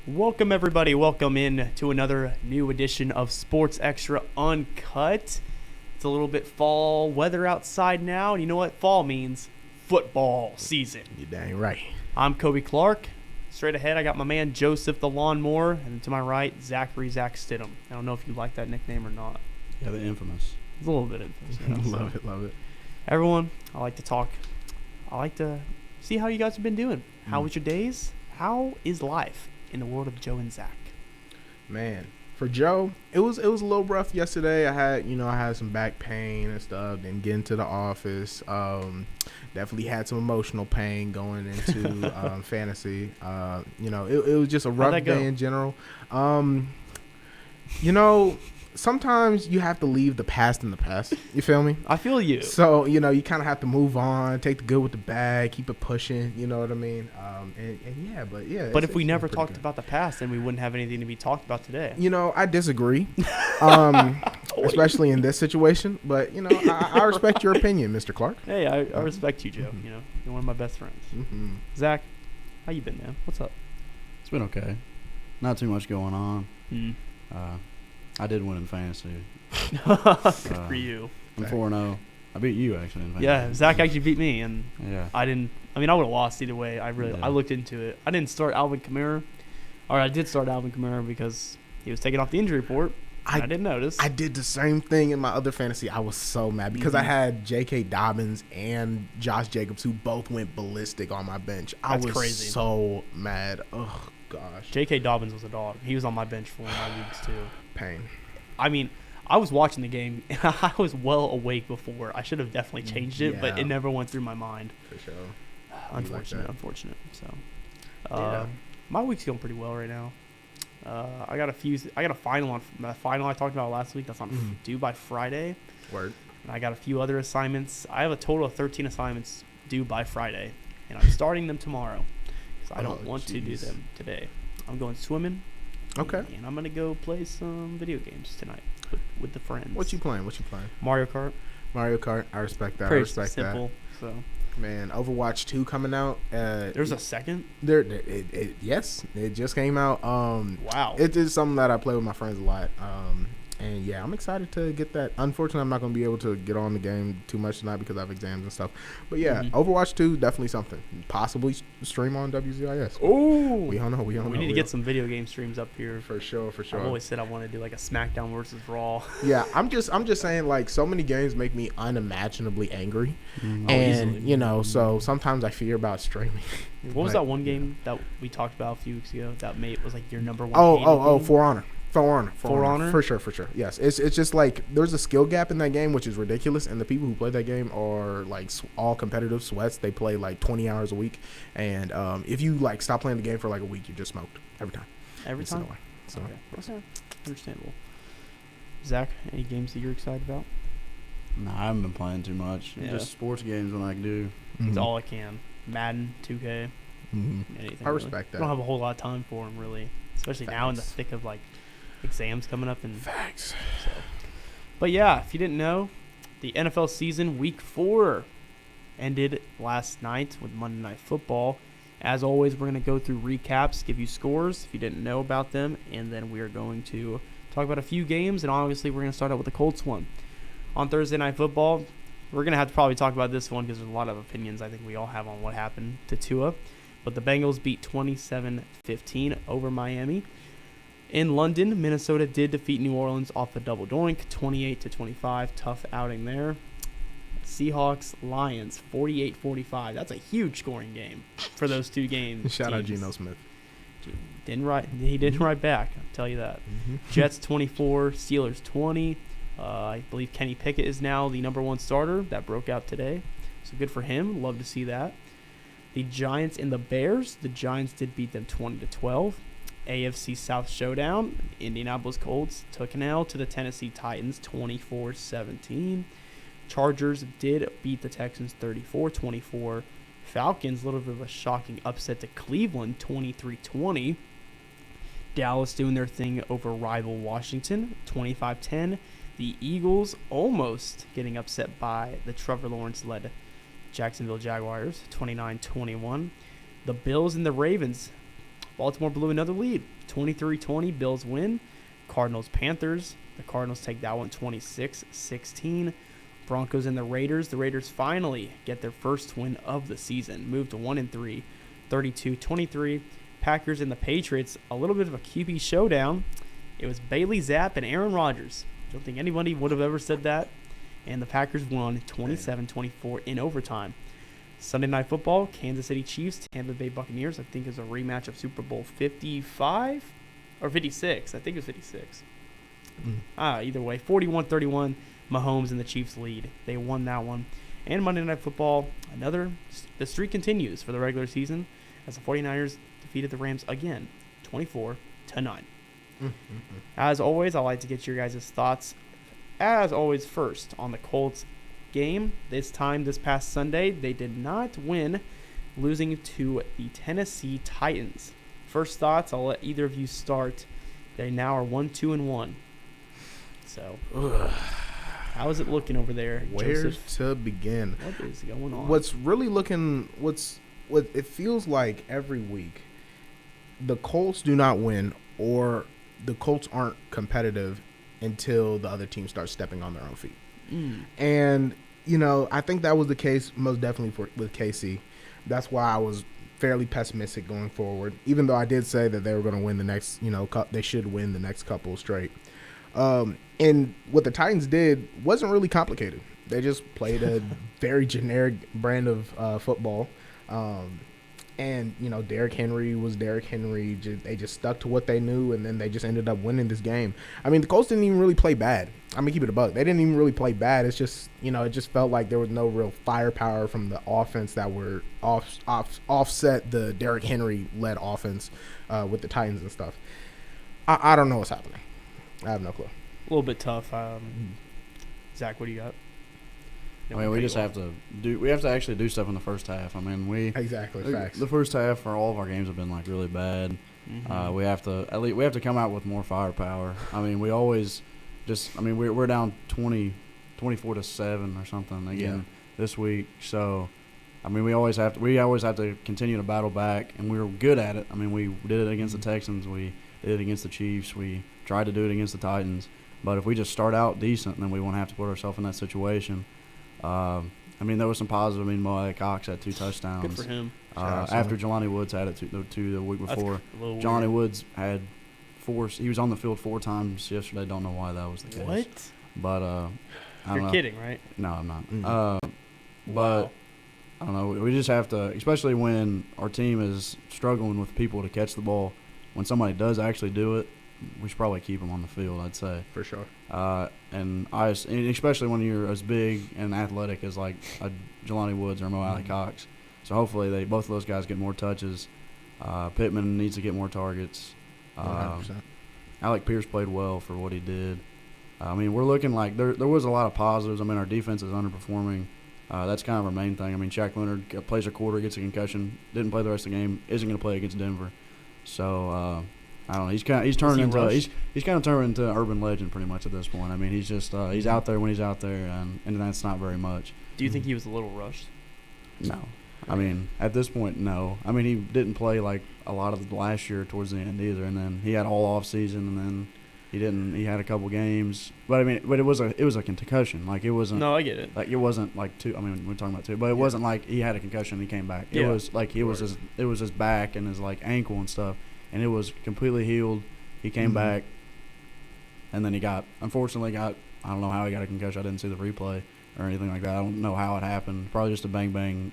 Welcome, everybody. Welcome in to another new edition of Sports Extra Uncut. It's a little bit fall weather outside now, and you know what fall means? Football season. You're dang right. I'm Coby Clark. Straight ahead, I got my man Joseph the Lawnmower, and to my right, Zach Stidham. I don't know if you like that nickname or not. Yeah, the infamous. It's a little bit infamous. Love it. Everyone, I like to talk. I like to see how you guys have been doing. How was your days? How is life in the world of Joe and Zach? Man, for Joe, it was a little rough yesterday. I had some back pain and stuff. Didn't get into the office. Definitely had some emotional pain going into fantasy. It was just a rough day in general. Sometimes you have to leave the past in the past. You feel me? I feel you. So, you kind of have to move on, take the good with the bad, keep it pushing. You know what I mean? But if we never talked about the past, then we wouldn't have anything to be talked about today. I disagree, especially in this situation. But, I respect your opinion, Mr. Clark. Hey, I respect you, Joe. Mm-hmm. You're one of my best friends. Mm-hmm. Zach, how you been, man? What's up? It's been okay. Not too much going on. Mm. I did win in fantasy. Good for you. I'm 4-0. I beat you, actually, in fantasy. Yeah, Zach actually beat me, and yeah. I would have lost either way. I looked into it. I didn't start Alvin Kamara. Or I did start Alvin Kamara because he was taken off the injury report. I didn't notice. I did the same thing in my other fantasy. I was so mad because I had J.K. Dobbins and Josh Jacobs, who both went ballistic on my bench. That's I was crazy. So mad. Oh, gosh. J.K. Dobbins was a dog. He was on my bench for one of my leagues, too. Pain. I mean, I was watching the game, and I was well awake before. I should have definitely changed it, but it never went through my mind. For sure. Unfortunate. So, my week's going pretty well right now. I got a final on the final I talked about last week. That's on due by Friday. Word. And I got a few other assignments. I have a total of 13 assignments due by Friday, and I'm starting them tomorrow because I don't want to do them today. I'm going swimming. Okay. And I'm gonna go play some video games tonight with the friends. What you playing? Mario Kart. I respect that. Pretty simple. So. Man, Overwatch 2 coming out. There's a second? Yes, it just came out. Wow. It is something that I play with my friends a lot. And yeah, I'm excited to get that. Unfortunately, I'm not going to be able to get on the game too much tonight because I have exams and stuff. But yeah, Overwatch 2, definitely something. Possibly stream on WZIS. Oh, we don't know. We need to get some video game streams up here. For sure. I've always said I want to do like a SmackDown versus Raw. Yeah, I'm just saying, like, so many games make me unimaginably angry. And, so sometimes I fear about streaming. What was that one game that we talked about a few weeks ago that was like your number one? For Honor. For Honor. For sure. Yes. It's just like there's a skill gap in that game, which is ridiculous. And the people who play that game are like all competitive sweats. They play like 20 hours a week. And if you like stop playing the game for like a week, you're just smoked every time. Every time? So, okay. Understandable. Zach, any games that you're excited about? Nah, I haven't been playing too much. Yeah. Just sports games when I do. It's all I can. Madden, 2K, anything. I respect that. I don't have a whole lot of time for them, really. Especially now in the thick of like exams coming up. Facts. So. But yeah, if you didn't know, the NFL season week 4 ended last night with Monday Night Football. As always, we're going to go through recaps, give you scores if you didn't know about them, and then we are going to talk about a few games, and obviously we're going to start out with the Colts one. On Thursday Night Football, we're going to have to probably talk about this one because there's a lot of opinions I think we all have on what happened to Tua. But the Bengals beat 27-15 over Miami. In London, Minnesota did defeat New Orleans off a double doink, 28-25. Tough outing there. Seahawks, Lions, 48-45. That's a huge scoring game for those two games. Shout out Geno Smith. He didn't write back, I'll tell you that. Jets 24, Steelers 20. I believe Kenny Pickett is now the number 1 starter. That broke out today. So good for him. Love to see that. The Giants and the Bears. The Giants did beat them 20-12. AFC South showdown. Indianapolis Colts took an L to the Tennessee Titans 24-17. Chargers did beat the Texans 34-24. Falcons, a little bit of a shocking upset to Cleveland 23-20. Dallas doing their thing over rival Washington 25-10. The Eagles almost getting upset by the Trevor Lawrence-led Jacksonville Jaguars 29-21. The Bills and the Ravens Baltimore blew another lead. 23-20, Bills win. Cardinals-Panthers. The Cardinals take that one 26-16. Broncos and the Raiders. The Raiders finally get their first win of the season. Move to 1-3, 32-23. Packers and the Patriots, a little bit of a QB showdown. It was Bailey Zapp and Aaron Rodgers. Don't think anybody would have ever said that. And the Packers won 27-24 in overtime. Sunday Night Football, Kansas City Chiefs, Tampa Bay Buccaneers. I think is a rematch of Super Bowl 55 or 56. I think it was 56. Either way, 41-31, Mahomes and the Chiefs lead. They won that one. And Monday Night Football, the streak continues for the regular season as the 49ers defeated the Rams again, 24-9. As always, I like to get your guys' thoughts, as always, first on the Colts game. This past Sunday, they did not win, losing to the Tennessee Titans. First thoughts, I'll let either of you start. They now are 1-2-1. So, how is it looking over there, Where Joseph? to begin? What is going on? What it feels like every week, the Colts do not win, or the Colts aren't competitive until the other team starts stepping on their own feet. And, I think that was the case most definitely with KC. That's why I was fairly pessimistic going forward, even though I did say that they were going to win the next, they should win the next couple straight. And what the Titans did wasn't really complicated. They just played a very generic brand of football. And, Derrick Henry was Derrick Henry. They just stuck to what they knew, and then they just ended up winning this game. I mean, the Colts didn't even really play bad. I'm going to keep it a buck. They didn't even really play bad. It's just, it just felt like there was no real firepower from the offense that were offset the Derrick Henry-led offense with the Titans and stuff. I don't know what's happening. I have no clue. A little bit tough. Zach, what do you got? I mean, we have to actually do stuff in the first half. I mean, facts. The first half for all of our games have been like really bad. We have to come out with more firepower. I mean, we always we're down 24-7 or something again this week. So, I mean, we always have to continue to battle back, and we were good at it. I mean, we did it against the Texans, we did it against the Chiefs, we tried to do it against the Titans. But if we just start out decent, then we won't have to put ourselves in that situation. I mean, there was some positive. I mean, Mo Cox had 2 touchdowns. Good for him. After Jelani Woods had it two the week before. Jelani Woods had 4. He was on the field 4 times yesterday. Don't know why that was the case. What? But I don't know. You're kidding, right? No, I'm not. Wow. But I don't know. We just have to, especially when our team is struggling with people to catch the ball. When somebody does actually do it, we should probably keep them on the field, I'd say. For sure. And especially when you're as big and athletic as like a Jelani Woods or Mo Cox. So hopefully both of those guys get more touches. Pittman needs to get more targets. 100%. Alec Pierce played well for what he did. I mean, we're looking like there was a lot of positives. I mean, our defense is underperforming. That's kind of our main thing. I mean, Shaq Leonard plays a quarter, gets a concussion, didn't play the rest of the game, isn't going to play against Denver. So I don't know. He's kind of turning into an urban legend pretty much at this point. I mean, he's just he's out there when he's out there, and that's not very much. Do you think he was a little rushed? No. I mean, at this point, no. I mean, he didn't play like a lot of the last year towards the end either, and then he had all off season, and then he didn't. He had a couple games, but it was a concussion. Like it wasn't. No, I get it. Like it wasn't like 2. I mean, we're talking about 2, but it wasn't like he had a concussion and he came back. It was like it was his back and his like ankle and stuff, and it was completely healed. He came back, and then unfortunately got. I don't know how he got a concussion. I didn't see the replay or anything like that. I don't know how it happened. Probably just a bang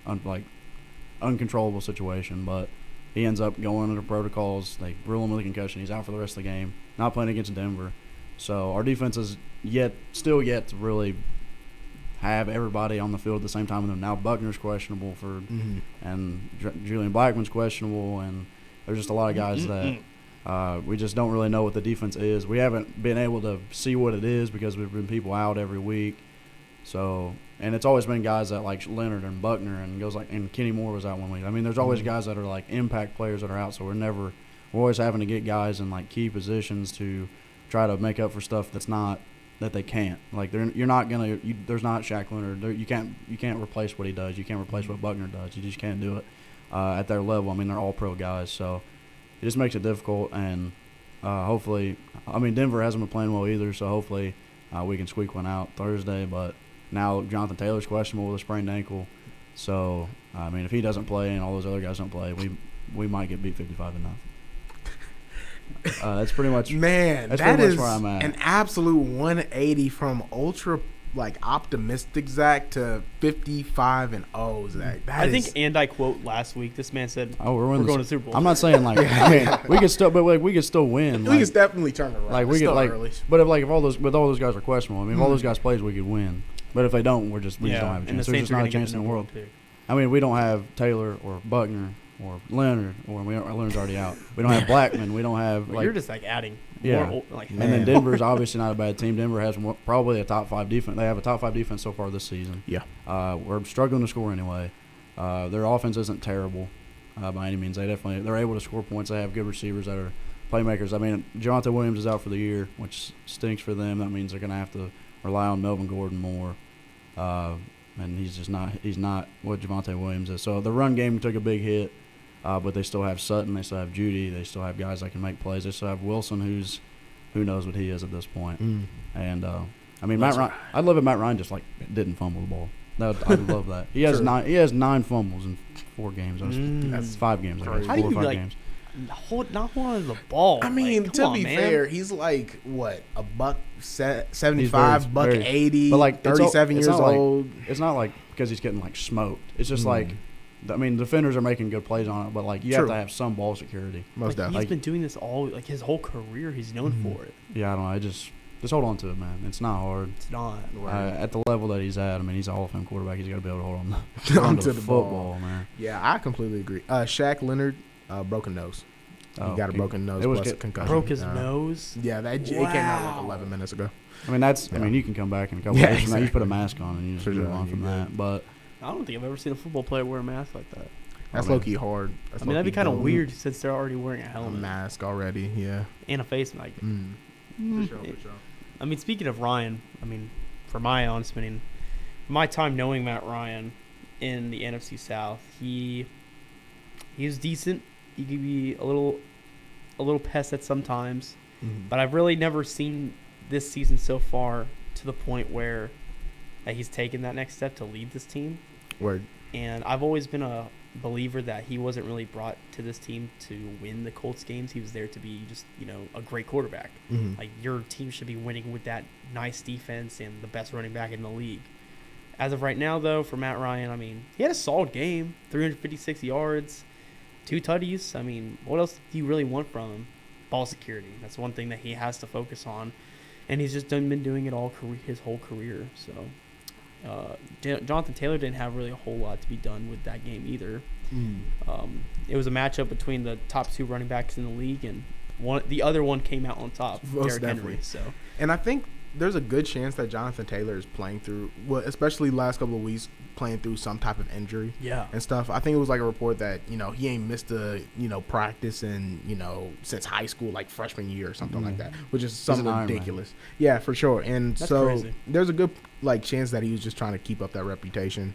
uncontrollable situation, but he ends up going under protocols. They rule him with a concussion. He's out for the rest of the game. Not playing against Denver. So our defense is still yet to really have everybody on the field at the same time. And then now Buckner's questionable and Julian Blackman's questionable, and there's just a lot of guys that we just don't really know what the defense is. We haven't been able to see what it is because we've been people out every week. So, and it's always been guys that like Leonard and Buckner and Kenny Moore was out one week. I mean, there's always guys that are like impact players that are out. So we're always having to get guys in like key positions to try to make up for stuff that they can't. Like there's not Shaq Leonard. You can't replace what he does. You can't replace what Buckner does. You just can't do it at their level. I mean, they're all pro guys. So it just makes it difficult. And hopefully, I mean, Denver hasn't been playing well either, so hopefully we can squeak one out Thursday. But now Jonathan Taylor's questionable with a sprained ankle. So, I mean, if he doesn't play and all those other guys don't play, we might get beat 55-0. That's pretty much man. That's that pretty is much where I'm at. An absolute 180 from ultra optimistic Zach to 55-0 Zach. I think, and I quote last week, this man said, "Oh, we're going to the Super Bowl." I'm not saying like I mean, we could still, but like we could still win. We could definitely turn it around. Like we could like, early. But if all those guys are questionable, I mean, if all those guys plays, we could win. But if they don't, we just don't have a chance. There's just not a chance in the world. I mean, we don't have Taylor or Buckner or Leonard, or Leonard's already out. We don't have Blackman. We don't have you're just like adding. Yeah, more, like, and then Denver's obviously not a bad team. Denver has probably a top 5 defense. They have a top 5 defense so far this season. Yeah, we're struggling to score anyway. Their offense isn't terrible by any means. They're able to score points. They have good receivers that are playmakers. I mean, Javonte Williams is out for the year, which stinks for them. That means they're going to have to rely on Melvin Gordon more, and he's not what Javonte Williams is. So the run game took a big hit. But they still have Sutton, they still have Judy, they still have guys that can make plays. They still have Wilson, who knows what he is at this point. And I mean, Matt Ryan. I'd love if Matt Ryan just like didn't fumble the ball. I'd love that. He has He has 9 fumbles in 4 games. That's 5 games. I guess. How do 4 you or 5 like games. not holding the ball? I mean, like, to be fair, he's like what $175, $180, but like 37 years old. It's not like because he's getting like smoked. It's just like. I mean, defenders are making good plays on it, but like you have to have some ball security. Most definitely. He's been doing this his whole career. He's known for it. Yeah, I don't know. I just hold on to it, man. It's not hard. It's not at the level that he's at. I mean, he's a Hall of Fame quarterback. He's got to be able to hold on to the football, man. Yeah, I completely agree. Shaq Leonard, broken nose. He got a broken nose plus a concussion. Broke his nose. Yeah, it came out like 11 minutes ago. I mean, I mean, you can come back in a couple days from that. You put a mask on and you just move on from that. But I don't think I've ever seen a football player wear a mask like that. That's low-key hard. I mean, that'd be kind of weird since they're already wearing a helmet. A mask already, yeah. And a face mask. For sure. I mean, speaking of Ryan, I mean, for my honest opinion, my time knowing Matt Ryan in the NFC South, he was decent. He could be a little pest at sometimes. But I've really never seen this season so far to the point where he's taken that next step to lead this team. Word. And I've always been a believer that he wasn't really brought to this team to win the Colts games. He was there to be just, a great quarterback. Like, your team should be winning with that nice defense and the best running back in the league. As of right now, though, for Matt Ryan, I mean, he had a solid game, 356 yards, 2 tutties. I mean, what else do you really want from him? Ball security. That's one thing that he has to focus on. And he's just been doing it his whole career. So Jonathan Taylor didn't have really a whole lot to be done with that game either. It was a matchup between the top 2 running backs in the league, and the other one came out on top, Derrick Henry. So, and I think there's a good chance that Jonathan Taylor is playing through, especially last couple of weeks, playing through some type of injury and stuff. I think it was like a report that, he ain't missed a, practice in, since high school, like freshman year or something like that, which is something ridiculous. Yeah, for sure. And that's crazy. There's a good chance that he was just trying to keep up that reputation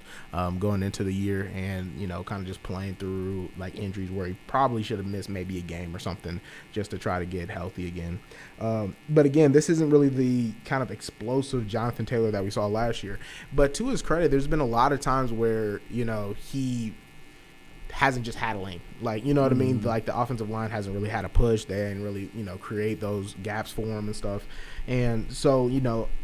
going into the year and, kind of just playing through like injuries where he probably should have missed maybe a game or something just to try to get healthy again. But again, this isn't really the kind of explosive Jonathan Taylor that we saw last year. But to his credit, there's been a lot of times where, he hasn't just had a lane. Like, you know what I mean? Like, the offensive line hasn't really had a push. They didn't really, create those gaps for him and stuff. And so,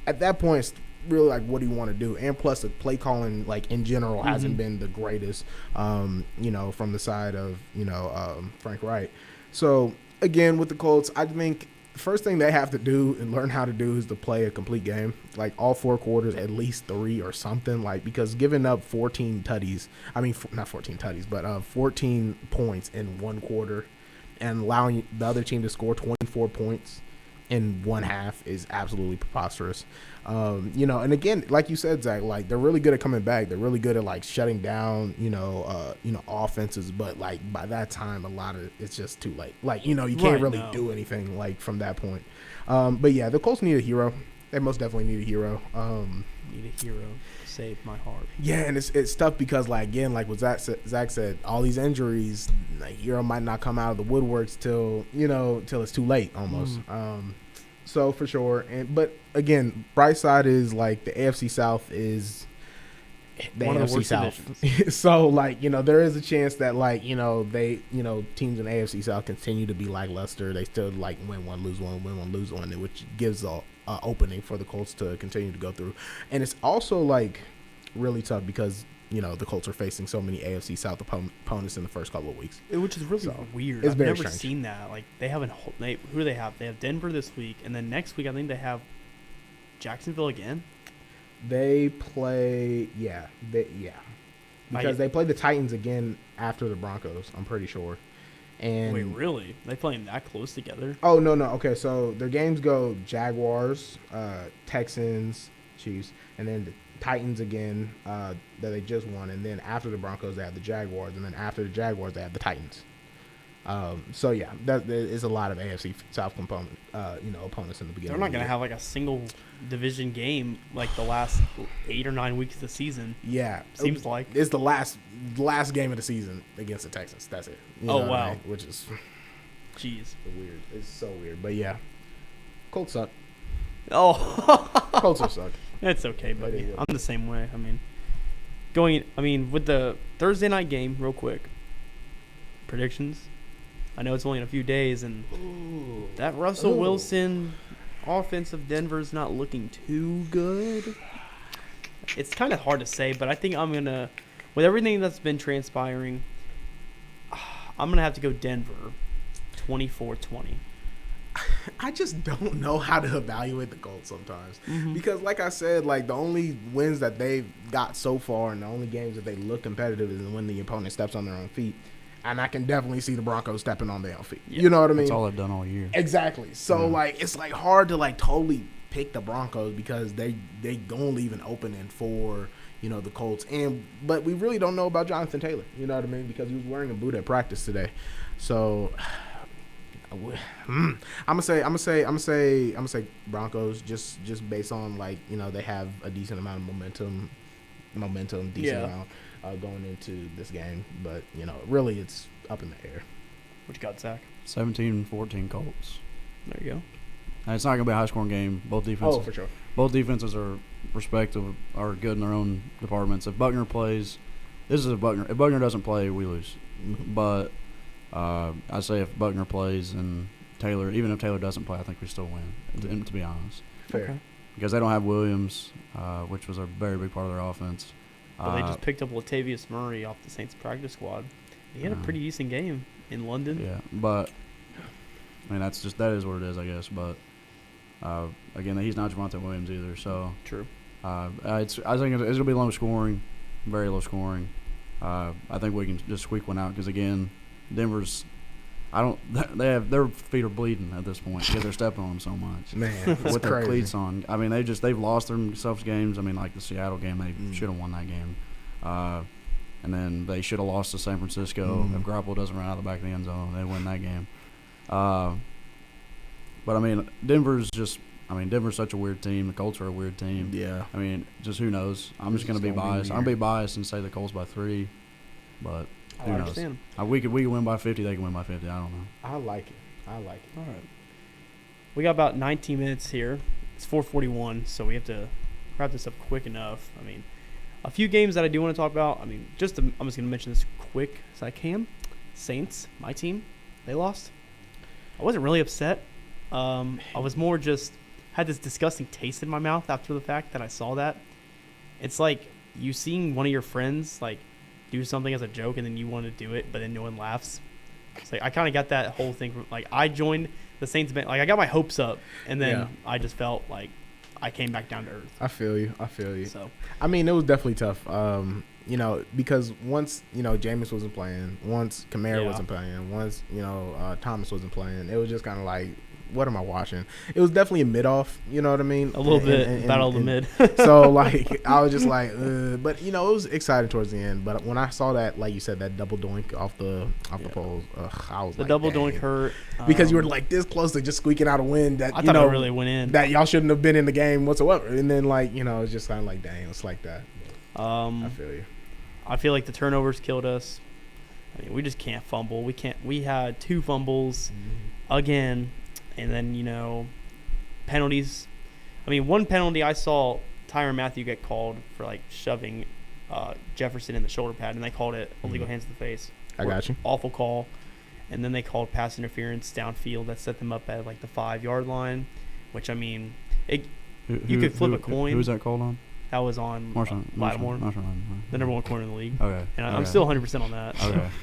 at that point, it's really like, what do you want to do? And plus, the play calling, like, in general, hasn't been the greatest, from the side of, Frank Wright. So, again, with the Colts, I think the first thing they have to do and learn how to do is to play a complete game, like all 4 quarters, at least 3 or something, like, because giving up 14 tutties, I mean, not 14 tutties, but 14 points in 1 quarter and allowing the other team to score 24 points in 1 half is absolutely preposterous. And again, like you said, Zach, like, they're really good at coming back. They're really good at like shutting down, offenses. But like by that time, a lot of it's just too late. Like, you can't really do anything like from that point. But yeah, the Colts need a hero. They most definitely need a hero. Need a hero to save my heart. Yeah, and it's tough because, like, again, like what Zach said, all these injuries, a hero might not come out of the woodworks till it's too late almost. So for sure, but again, bright side is like the AFC South is the One of the AFC worst South. So like there is a chance that like they teams in the AFC South continue to be lackluster. They still like win one, lose one, win one, lose one, which gives a opening for the Colts to continue to go through. And it's also like really tough because the Colts are facing so many AFC South opponents in the first couple of weeks, which is really weird. I've never strange. Seen that. Like they haven't. Who do they have? They have Denver this week, and then next week I think they have Jacksonville again. They play, because they play the Titans again after the Broncos. I'm pretty sure. And wait, really? They playing that close together? Oh no. Okay, so their games go Jaguars, Texans, Chiefs, and then the Titans again that they just won, and then after the Broncos they have the Jaguars, and then after the Jaguars they have the Titans. So yeah, that is a lot of AFC South component, opponents in the beginning. They're not going to have like a single division game like the last 8 or 9 weeks of the season. Yeah, seems like it's the last game of the season against the Texans. That's it. Oh wow, I mean? Which is jeez, weird. It's so weird, but yeah, Colts suck. Oh, Colts will suck. It's okay, buddy. I'm the same way. I mean, with the Thursday night game, real quick. Predictions. I know it's only in a few days, and that Russell Wilson offense of Denver's not looking too good. It's kind of hard to say, but I think I'm going to, with everything that's been transpiring, I'm going to have to go Denver 24-20. I just don't know how to evaluate the Colts sometimes. Because, like I said, like the only wins that they've got so far and the only games that they look competitive is when the opponent steps on their own feet. And I can definitely see the Broncos stepping on their own feet. Yeah, you know what I mean? That's all they've done all year. Exactly. So, like, it's, like, hard to, like, totally pick the Broncos because they don't leave an opening for, the Colts. But we really don't know about Jonathan Taylor. You know what I mean? Because he was wearing a boot at practice today. So, I'm gonna say Broncos just based on, like, they have a decent amount of momentum, decent amount. Going into this game, but really it's up in the air. What you got, Zach? 17-14 Colts. There you go. And it's not gonna be a high scoring game. Both defenses. Oh, for sure. Both defenses are good in their own departments. If Buckner plays, this is if Buckner doesn't play, we lose. But I say if Buckner plays and Taylor, even if Taylor doesn't play, I think we still win. To be honest, fair. Okay. Because they don't have Williams, which was a very big part of their offense. But they just picked up Latavius Murray off the Saints practice squad. He had a pretty decent game in London. Yeah, but I mean that is what it is, I guess. But again, he's not Javonte Williams either. So true. I think it's gonna be low scoring, very low scoring. I think we can just squeak one out because again, Denver's. Their feet are bleeding at this point because they're stepping on them so much. Man, with their crazy. cleats on. I mean, they've lost themselves games. I mean, like the Seattle game, they should have won that game. And then they should have lost to San Francisco. If Garoppolo doesn't run out of the back of the end zone, they win that game. But I mean, Denver's such a weird team. The Colts are a weird team. Yeah. I mean, just who knows? I'm just gonna be biased. I'm gonna be biased and say the Colts by 3, but. Who knows? Understand. We could win by 50. They can win by 50. I don't know. I like it. All right. We got about 19 minutes here. It's 4:41, so we have to wrap this up quick enough. I mean, a few games that I do want to talk about. I mean, I'm just going to mention this quick as I can. Saints, my team, they lost. I wasn't really upset. I was more just had this disgusting taste in my mouth after the fact that I saw that. It's like you seeing one of your friends like do something as a joke and then you want to do it, but then no one laughs. It's like I kind of got that whole thing from like I joined the Saints band, like I got my hopes up and then I just felt like I came back down to earth. I feel you. So I mean, it was definitely tough. Because once Jameis wasn't playing, once Kamara wasn't playing, once Thomas wasn't playing, it was just kind of like what am I watching? It was definitely a mid-off, you know what I mean? A little bit, battle of the mid. So, like, I was just like, but, you know, it was exciting towards the end. But when I saw that, like you said, that double doink off the poles, I was the like, double dang. doink hurt. Because you were, like, this close to just squeaking out a win that, I you thought know, it really went in. that y'all shouldn't have been in the game whatsoever. And then, like, you know, it's just kind of like, dang, it's like that. I feel you. I feel like the turnovers killed us. I mean, we just can't fumble. We had 2 fumbles again, and then, you know, penalties. I mean, one penalty I saw Tyrann Mathieu get called for, like, shoving Jefferson in the shoulder pad, and they called it illegal hands to the face. I got you. Awful call. And then they called pass interference downfield that set them up at, like, the 5-yard line, which, I mean, you could flip a coin. Who was that called on? That was on Lattimore, the number 1 corner in the league. Okay. And I'm still 100% on that.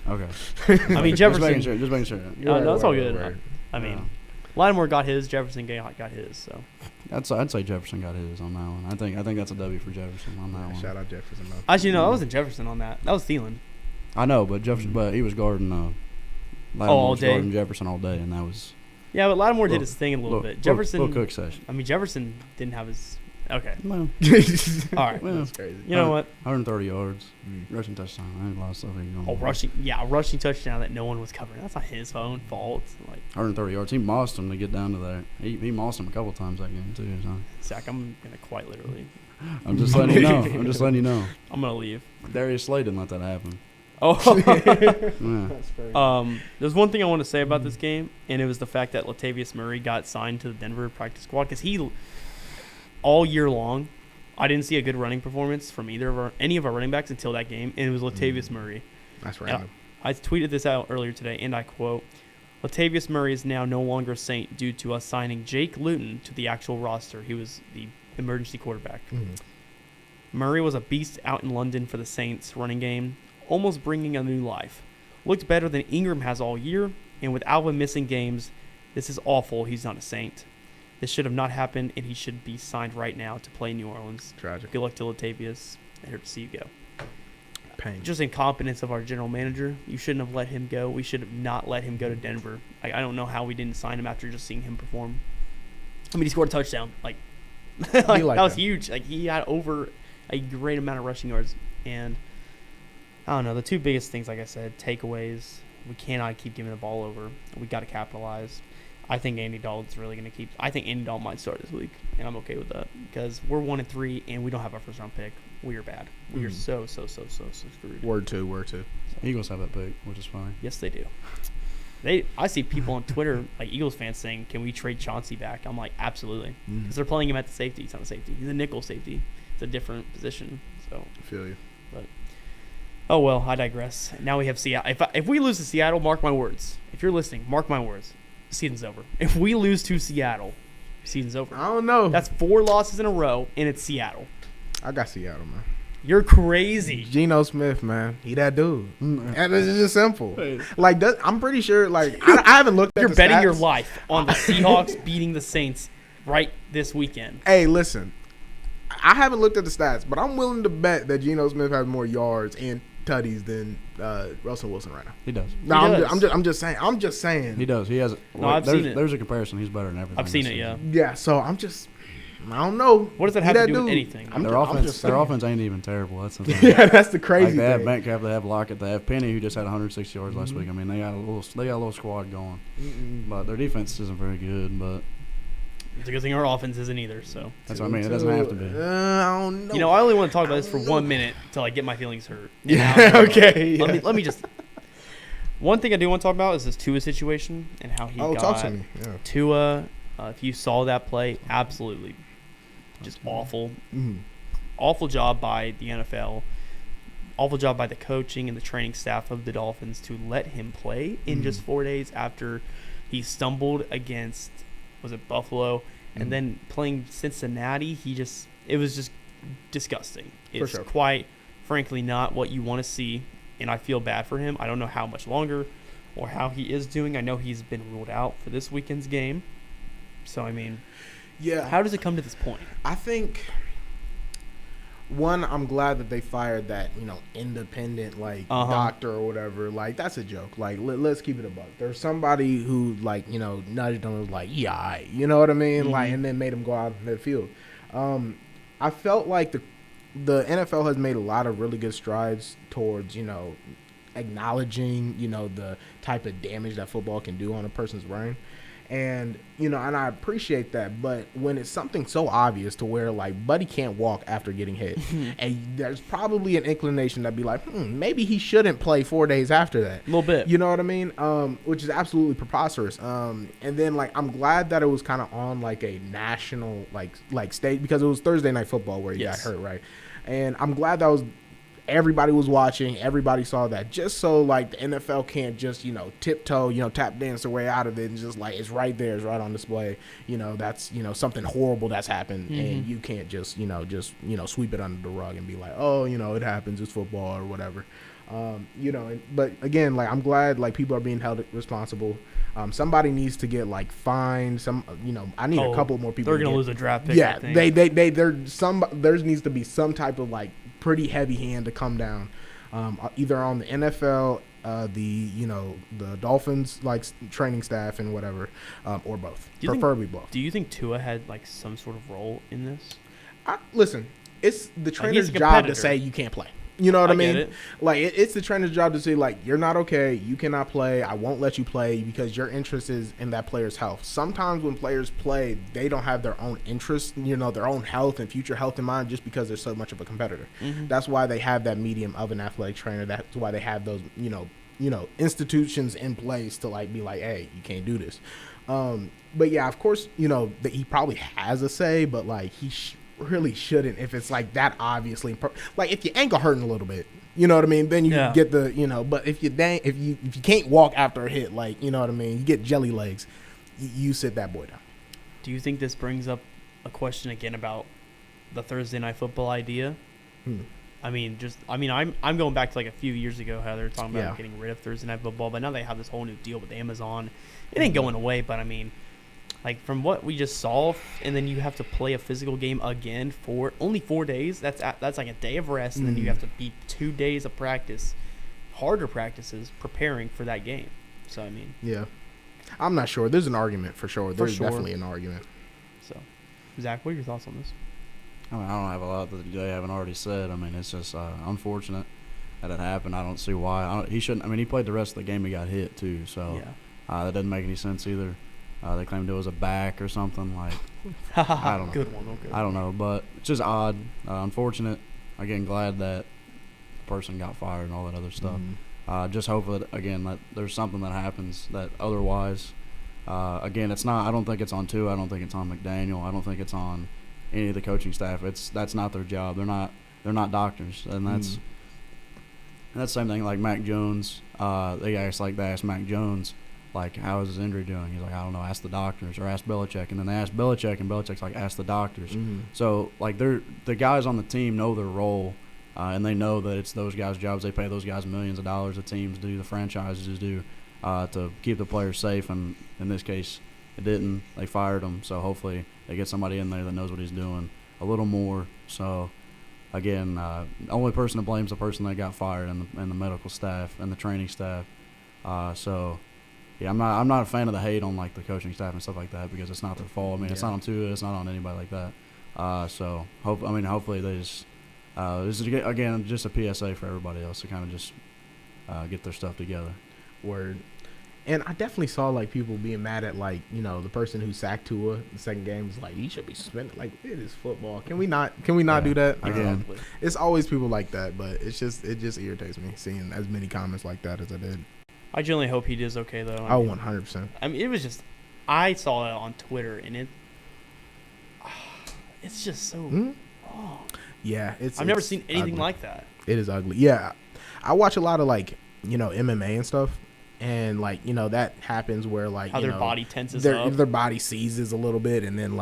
Okay. I mean, Jefferson. Just making sure. No, it's all good. Right. I mean, Lattimore got his, Jefferson got his. So I'd say Jefferson got his on that one. I think that's a W for Jefferson on that one. Shout out Jefferson, though. Actually, no, that wasn't Jefferson on that. That was Thielen. I know, but Jefferson, but he was guarding. Lattimore all was day. guarding Jefferson all day, and that was. Yeah, but Lattimore did his thing a little bit. Jefferson. Little cook session. I mean, Jefferson didn't have his. Okay. Well, all right. well, That's crazy. You know what? 130 yards, rushing touchdown. I ain't a lot of stuff he going. Oh, rushing touchdown that no one was covering. That's not his own fault. Like 130 yards. He mossed him to get down to there. He mossed him a couple times that game too. So. Zach, I'm gonna quite literally. I'm just letting you know. I'm gonna leave. Darius Slay didn't let that happen. Oh. Yeah. That's crazy. There's one thing I want to say about this game, and it was the fact that Latavius Murray got signed to the Denver practice squad because he, all year long, I didn't see a good running performance from any of our running backs until that game, and it was Latavius Murray. That's random. I tweeted this out earlier today, and I quote, Latavius Murray is now no longer a Saint due to us signing Jake Luton to the actual roster. He was the emergency quarterback. Murray was a beast out in London for the Saints running game, almost bringing a new life. Looked better than Ingram has all year, and with Alvin missing games, this is awful. He's not a Saint. This should have not happened, and he should be signed right now to play New Orleans. Tragic. Good luck to Latavius. I hate to see you go. Pain. Just incompetence of our general manager. You shouldn't have let him go. We should have not let him go to Denver. I don't know how we didn't sign him after just seeing him perform. I mean, he scored a touchdown. That was huge. Like, he had over a great amount of rushing yards. And, I don't know, the 2 biggest things, like I said, takeaways. We cannot keep giving the ball over. We got to capitalize. I think Andy Dalton's really going to keep. I think Andy Dalton might start this week, and I'm okay with that because we're 1-3 and we don't have our first round pick. We are bad. We are so screwed. Word two. Eagles have that pick, which is fine. Yes, they do. I see people on Twitter, like Eagles fans, saying, "Can we trade Chauncey back?" I'm like, absolutely, because they're playing him at the safety. He's not a safety. He's a nickel safety. It's a different position. So I feel you. But oh well, I digress. Now we have Seattle. If we lose to Seattle, mark my words. If you're listening, mark my words. Season's over. If we lose to Seattle, season's over. I don't know. That's 4 losses in a row, and it's Seattle. I got Seattle, man. You're crazy. Geno Smith, man. He that dude. And it's just simple. Like, I'm pretty sure, like, I haven't looked at You're the betting stats. your life on the Seahawks beating the Saints right this weekend. Hey, listen. I haven't looked at the stats, but I'm willing to bet that Geno Smith has more yards and tutties than Russell Wilson right now. He does. No, I'm just saying. He does. He has. No, I've seen it. There's a comparison. He's better than everything. I've seen it, yeah. Yeah, so I don't know. What does that have to do with anything? Their offense ain't even terrible. That's the thing. Yeah, that's the crazy thing. They have thing. Metcalf, they have Lockett, they have Penny, who just had 160 yards last week. I mean, they got a little squad going, but their defense isn't very good. But it's a good thing our offense isn't either. So that's what I mean. It doesn't have to be. I don't know. You know, I only want to talk about this for 1 minute until I get my feelings hurt. Yeah. Okay. Yeah. Let me just. One thing I do want to talk about is this Tua situation and how he got talk to me. Yeah. Tua. If you saw that play, absolutely, just awful. Awful job by the NFL. Awful job by the coaching and the training staff of the Dolphins to let him play in just 4 days after he stumbled against, was it Buffalo, and then playing Cincinnati. It was just disgusting. It's sure. quite frankly not what you want to see, and I feel bad for him. I don't know how much longer or how he is doing. I know he's been ruled out for this weekend's game. So, I mean, yeah. how does it come to this point? I think one, I'm glad that they fired that, independent, doctor or whatever. Like, that's a joke. Like, let's keep it a buck. There's somebody who, nudged them and was like, yeah, you know what I mean? Mm-hmm. And then made them go out in the field. I felt like the NFL has made a lot of really good strides towards, acknowledging, the type of damage that football can do on a person's brain. And, and I appreciate that. But when it's something so obvious to where, Buddy can't walk after getting hit, and there's probably an inclination that'd be like, maybe he shouldn't play 4 days after that. A little bit. You know what I mean? Which is absolutely preposterous. And then, I'm glad that it was kind of on, a national, stage, because it was Thursday Night Football where he got hurt, right? And I'm glad that was everybody was watching. Everybody saw that. Just so, the NFL can't just, tiptoe, tap dance their way out of it and just, it's right there. It's right on display. That's, something horrible that's happened. And you can't just, sweep it under the rug and be like, oh, it happens. It's football or whatever. But again, I'm glad, people are being held responsible. Somebody needs to get fined. I need a couple more people. They're gonna lose a draft pick. Yeah, I think. There needs to be some type of pretty heavy hand to come down, either on the NFL, the Dolphins training staff and whatever, or both. Preferably both. Do you think Tua had some sort of role in this? Listen, it's the trainer's job to say you can't play. You know what I mean? It. It's the trainer's job to say, you're not okay. You cannot play. I won't let you play because your interest is in that player's health. Sometimes when players play, they don't have their own interests, their own health and future health in mind just because they're so much of a competitor. Mm-hmm. That's why they have that medium of an athletic trainer. That's why they have those, institutions in place to, be like, hey, you can't do this. But, yeah, of course, that he probably has a say, but, he really shouldn't if it's that obviously if your ankle hurting a little bit, you know what I mean, then you get the but if you can't walk after a hit, you know what I mean, you get jelly legs, you sit that boy down. Do you think this brings up a question again about the Thursday Night Football idea? I'm going back to a few years ago how they were talking about getting rid of Thursday Night Football, but now they have this whole new deal with Amazon. It ain't going away, but from what we just saw, and then you have to play a physical game again for only 4 days. That's a day of rest, and then you have to be 2 days of practice, harder practices, preparing for that game. So, yeah. I'm not sure. There's an argument for sure. There's definitely an argument. So, Zach, what are your thoughts on this? I don't have a lot that they haven't already said. It's just unfortunate that it happened. I don't see why. He shouldn't. He played the rest of the game. He got hit, too. So, that doesn't make any sense either. They claimed it was a back or something. I don't know. Good one. Okay. I don't know, but it's just odd, unfortunate. Again, glad that the person got fired and all that other stuff. Just hope that that there's something that happens that otherwise. Again, it's not. I don't think it's on Tua. I don't think it's on McDaniel. I don't think it's on any of the coaching staff. That's not their job. They're not doctors, and that's the same thing. Like Mac Jones, they asked Mac Jones, how is his injury doing? He's like, I don't know, ask the doctors, or ask Belichick. And then they ask Belichick, and Belichick's like, ask the doctors. So, they're the guys on the team know their role, and they know that it's those guys' jobs. They pay those guys millions of dollars, the teams do, the franchises do, to keep the players safe. And in this case, it didn't. They fired him. So, hopefully, they get somebody in there that knows what he's doing a little more. So, again, the only person to blame is the person that got fired, and the medical staff and the training staff. Yeah, I'm not a fan of the hate on the coaching staff and stuff like that, because it's not their fault. It's not on Tua, it's not on anybody like that. So hopefully they just this is again just a PSA for everybody else to kind of just get their stuff together. Word. And I definitely saw people being mad at the person who sacked Tua in the second game was he should be suspended. It is football. Can we not do that? Again, it's always people like that, but it just irritates me seeing as many comments like that as I did. I generally hope he does okay, though. 100%. It was just, I saw it on Twitter, and it's just so wrong. Yeah, I've never seen anything ugly. like that. It is ugly. Yeah, I watch a lot of MMA and stuff, and that happens where how their body tenses up, their body seizes a little bit, and then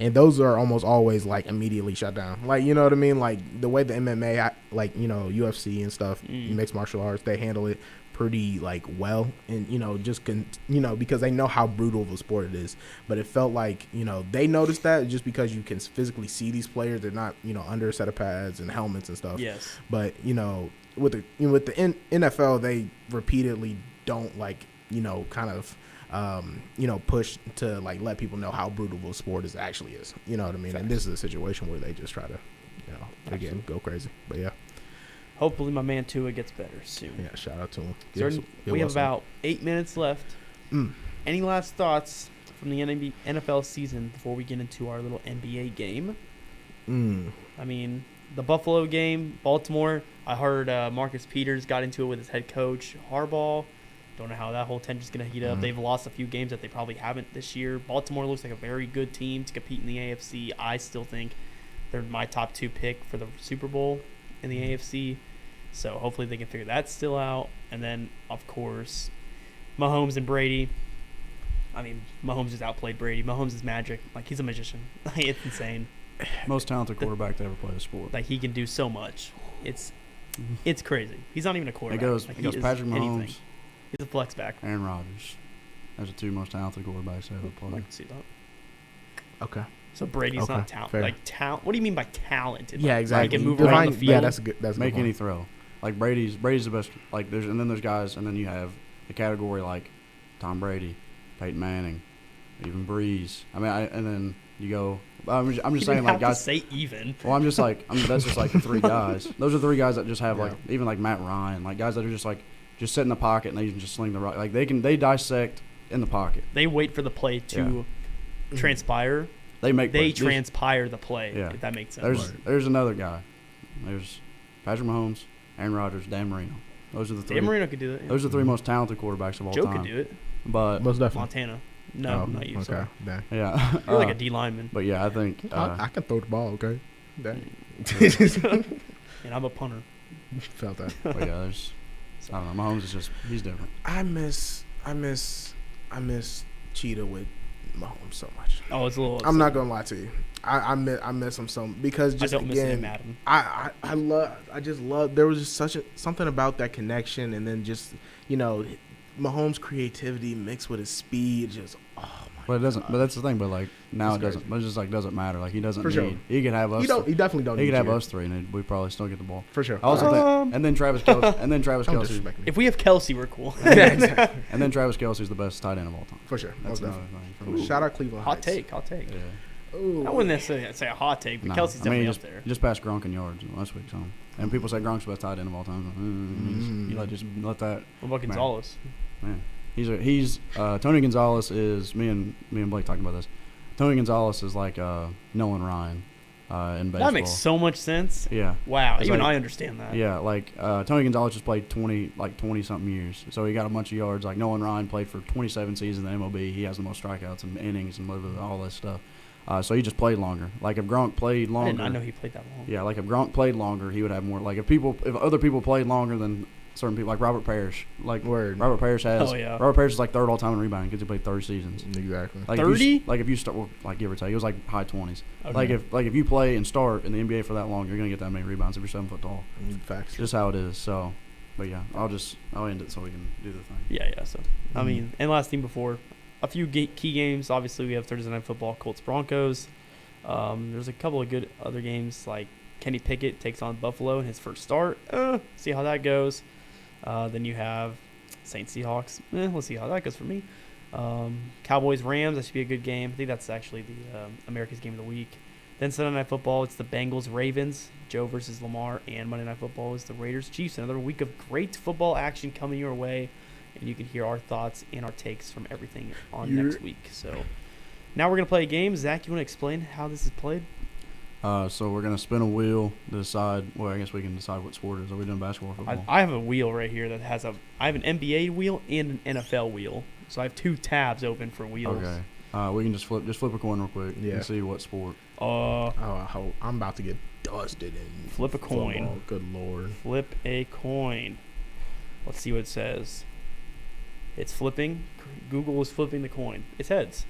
and those are almost always immediately shut down. You know what I mean? The way the MMA, UFC and stuff, mixed martial arts, they handle it pretty like well, and just because they know how brutal of a sport it is. But it felt like they noticed that just because you can physically see these players, they're not under a set of pads and helmets and stuff. Yes. But with the NFL, they repeatedly don't kind of push to like let people know how brutal the sport actually is. You know what I mean? Facts. And this is a situation where they just try to again go crazy. But yeah. Hopefully my man Tua gets better soon. Yeah, shout out to him. So we have about 8 minutes left. Any last thoughts from the NFL season before we get into our little NBA game? I mean, the Buffalo game, Baltimore, I heard Marcus Peters got into it with his head coach, Harbaugh. Don't know how that whole tension's going to heat up. They've lost a few games that they probably haven't this year. Baltimore looks like a very good team to compete in the AFC. I still think they're my top 2 pick for the Super Bowl in the AFC. So hopefully they can figure that still out. And then, of course, Mahomes and Brady. I mean, Mahomes just outplayed Brady. Mahomes is magic. Like, he's a magician. It's insane. Most talented quarterback to ever play the sport. Like, he can do so much. It's crazy. He's not even a quarterback. It goes Patrick Mahomes. Anything. He's a flex back. Aaron Rodgers. Those are 2 most talented quarterbacks to ever play. I can see that. Okay. So Brady's not talented. Like, talent. What do you mean by talented? Yeah, like, exactly. He can move around the field. Yeah, that's good. That's make any throw. Like Brady's the best. Like there's guys, and then you have the category like Tom Brady, Peyton Manning, even Breeze. I mean, and then you go. I'm just saying, like, guys. Say even. Well, that's just like the 3 guys. Those are 3 guys that just have like even like Matt Ryan, like guys that are just sit in the pocket and they can just sling the rock. Like they dissect in the pocket. They wait for the play to transpire. They transpire the play. Yeah. If that makes sense. There's another guy. There's Patrick Mahomes, Aaron Rodgers, Dan Marino. Those are the 3. Dan Marino could do that. Yeah. Those are the 3 most talented quarterbacks of all time. Joe could do it. But most definitely. Montana. No, not you. Okay. Sorry. Dang. Yeah. You're like a D lineman. But yeah, I think I can throw the ball. Okay. Dang. And I'm a punter. Felt that. But yeah, I don't know. Mahomes is just he's different. I miss Cheetah with Mahomes so much. Oh, it's a little. I'm not gonna lie to you. I miss him so because just I don't miss again, Madden. I just love. There was just something about that connection, and then just Mahomes' creativity mixed with his speed. Just oh my. But it doesn't. God. But that's the thing. But like now it doesn't. But it just like doesn't matter. Like he doesn't For need. Sure. He could have us. He definitely don't. He could have us 3, and we probably still get the ball. For sure. I also think, and then Travis Kelce. If we have Kelsey, we're cool. Yeah, exactly. And then Travis Kelce's the best tight end of all time. For sure. That's another thing. Shout out Cleveland. Hot take. Yeah. Ooh. I wouldn't necessarily say a hot take, but Kelsey's definitely up there. He just passed Gronk in yards last week, so. And people say Gronk's the best tight end of all time. You just let that. What about Gonzalez? Man, he's Tony Gonzalez is me and Blake talking about this. Tony Gonzalez is like Nolan Ryan in baseball. That makes so much sense. Yeah. Wow. Even I understand that. Yeah, like Tony Gonzalez just played 20 something years, so he got a bunch of yards. Like Nolan Ryan played for 27 seasons in the MLB. He has the most strikeouts and innings and all that stuff. So he just played longer. Like if Gronk played longer, I did not know he played that long. Yeah, like if Gronk played longer, he would have more. Like if other people played longer than certain people, like Robert Parrish. Like Robert Parrish has. Oh, yeah. Robert Parrish is like 3rd all time in rebounding because he played 30 seasons. Exactly. Like 30? If you start, like give or take, it was like high 20s. Okay. Like if you play and start in the NBA for that long, you're gonna get that many rebounds if you're 7 foot tall. Facts. Just how it is. So, but yeah, I'll end it so we can do the thing. Yeah. So I mean, and last thing before, a few key games. Obviously, we have Thursday Night Football, Colts Broncos. There's a couple of good other games like Kenny Pickett takes on Buffalo in his first start. See how that goes. Then you have Saints Seahawks. We'll see how that goes for me. Cowboys Rams. That should be a good game. I think that's actually the America's Game of the Week. Then Sunday Night Football. It's the Bengals Ravens. Joe versus Lamar. And Monday Night Football is the Raiders Chiefs. Another week of great football action coming your way. And you can hear our thoughts and our takes from everything on next week. So now we're going to play a game. Zach, you want to explain how this is played? So we're going to spin a wheel to decide. Well, I guess we can decide what sport it is. Are we doing basketball or football? I have a wheel right here that has I have an NBA wheel and an NFL wheel. So I have 2 tabs open for wheels. Okay. We can just flip a coin real quick and see what sport. I'm about to get dusted in flip a coin. Football. Good Lord. Flip a coin. Let's see what it says. It's flipping. Google is flipping the coin. It's heads.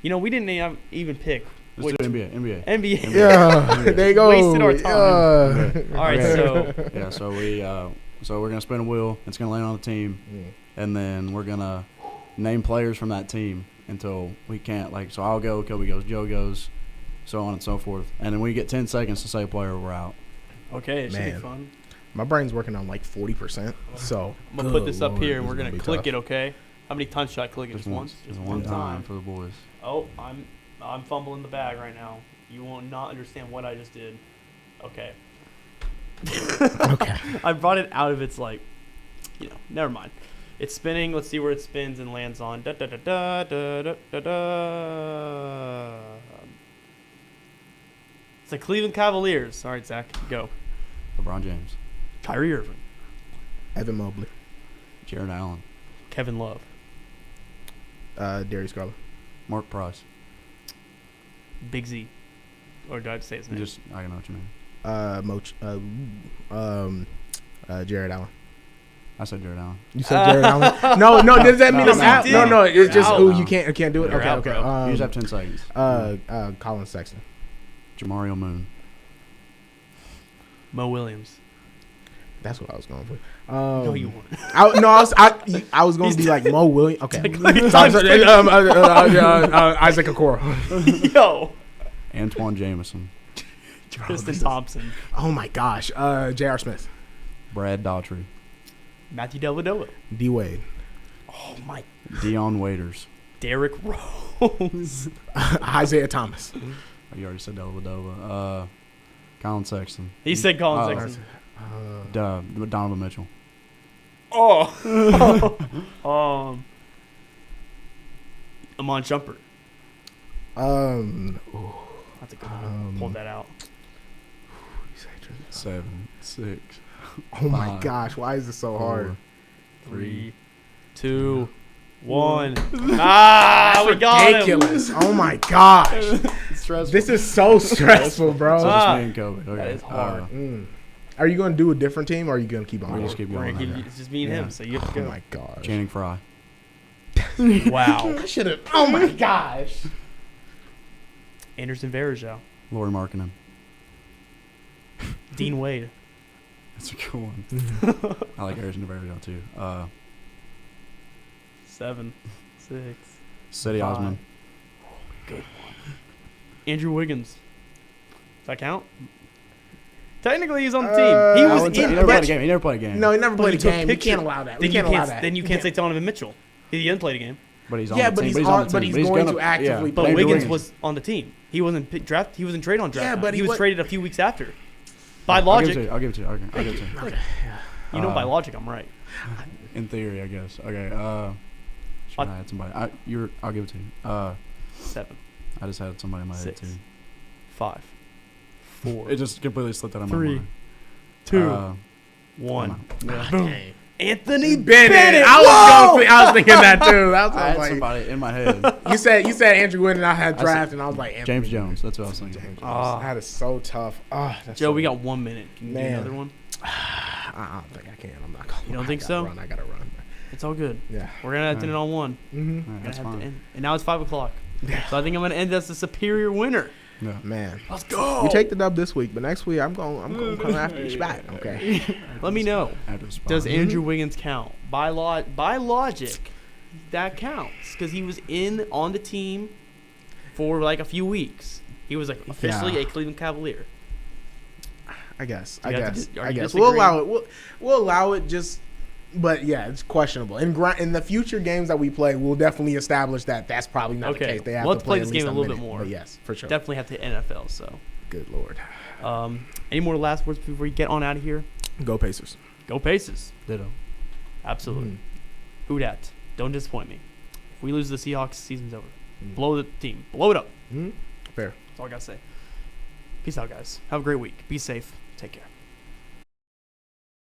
We didn't even pick. Let's do NBA. NBA. Yeah, there you go. Wasted our time. Okay. All right, so yeah, so we So we're gonna spin a wheel. It's gonna land on the team, and then we're gonna name players from that team until we can't. Like, so I'll go, Coby goes, Joe goes, so on and so forth. And then we get 10 seconds to say a player, we're out. Okay, it should be fun. My brain's working on like 40%. So I'm gonna put this up here, and we're gonna click it. Okay. How many times should I click it? Just once. Just one time for the boys. Oh, I'm fumbling the bag right now. You will not understand what I just did. Okay. Okay. I brought it out of its never mind. It's spinning. Let's see where it spins and lands on. Da, da, da, da, da, da, da, da. It's the Cleveland Cavaliers. All right, Zach, go. LeBron James. Kyrie Irving. Evan Mobley. Jared Allen. Kevin Love. Darius Garland. Mark Price. Big Z. Or do I have to say his name? Just, I know what you mean. Jared Allen. I said Jared Allen. You said Jared Allen? No. Does that mean I'm out? No. It's just you can't do it. You're out, Okay. bro. You just have 10 seconds. Colin Sexton. Jamario Moon. Mo Williams. That's what I was going for. No, you weren't. I was going to be like Mo Williams. Okay. Isaac Okoro. Yo. Antoine Jameson. Tristan Thompson. Oh my gosh. J.R. Smith. Brad Daughtry. Matthew Dellavedova. D Wade. Oh my. Dion Waiters. Derrick Rose. Isaiah Thomas. Oh, you already said Dellavedova. Colin Sexton. He said Colin Sexton. Donovan Mitchell. Oh. Amon Shumpert. That's a good one. Pulled that out. 7, 6. Oh my gosh! Why is this so hard? 3, 2, 1. Ah, we got ridiculous! Oh my gosh! This is so stressful, bro. So just me and Coby. Okay. That is hard. Are you going to do a different team, or are you going to keep on? We just keep going. It's just me and him, so you have to go. Oh my gosh! Channing Frye. Wow. I should have. Oh my gosh! Anderson Varejao. Laurie Markkinen. Dean Wade. That's a good one. I like Anderson Varejao too. 7, 6. Cedi 5. Osman. Good one. Andrew Wiggins. Does that count? Technically, he's on the team. He was He never played a game. He never played a game. No, he never played a took game. You can't allow that. Then you can't say Donovan Mitchell. He didn't play the game. But he's on the team. But he's going to actively But play. Wiggins was on the team. He wasn't drafted. He wasn't traded on draft. Yeah, night. but he was traded a few weeks after. By logic. I'll give it to you. I'll give it to you. Okay. You know, by logic, I'm right. In theory, I guess. Okay. Should I had somebody? I'll give it to you. 7. I just had somebody in my head 6, too. 5, 4. It just completely slipped out of my 3, mind. 2, 1. Boom. Boom. Anthony Bennett. Bennett. I was thinking that too. I had somebody in my head. You said Andrew Wynn, and I had draft, and I was like Anthony James Jones. That's what I was thinking. James Jones. That is so tough. Joe, we got 1 minute. Can you do another one? I don't think I can. I'm not going. You don't think so? I gotta run. It's all good. Yeah. We're gonna have to end it on 1. Mm-hmm. That's fine. And now it's 5 o'clock. Yeah. So I think I'm gonna end as the superior winner. Yeah. Man, Let's go. you take the dub this week, but next week I'm going to come after you back. Okay. Let me know. Does Andrew Wiggins count? By logic, that counts because he was on the team for like a few weeks. He was like officially a Cleveland Cavalier. I guess. Disagree? We'll allow it. We'll allow it. But yeah, it's questionable. In the future games that we play, we'll definitely establish that that's probably not the case. They have let's to play this game a little bit more. But yes, for sure. Definitely have to hit NFL. So. Good Lord. Any more last words before we get on out of here? Go Pacers. Go Pacers. Ditto. Absolutely. Who dat? Don't disappoint me. If we lose the Seahawks, season's over. Blow the team. Blow it up. Fair. That's all I got to say. Peace out, guys. Have a great week. Be safe. Take care.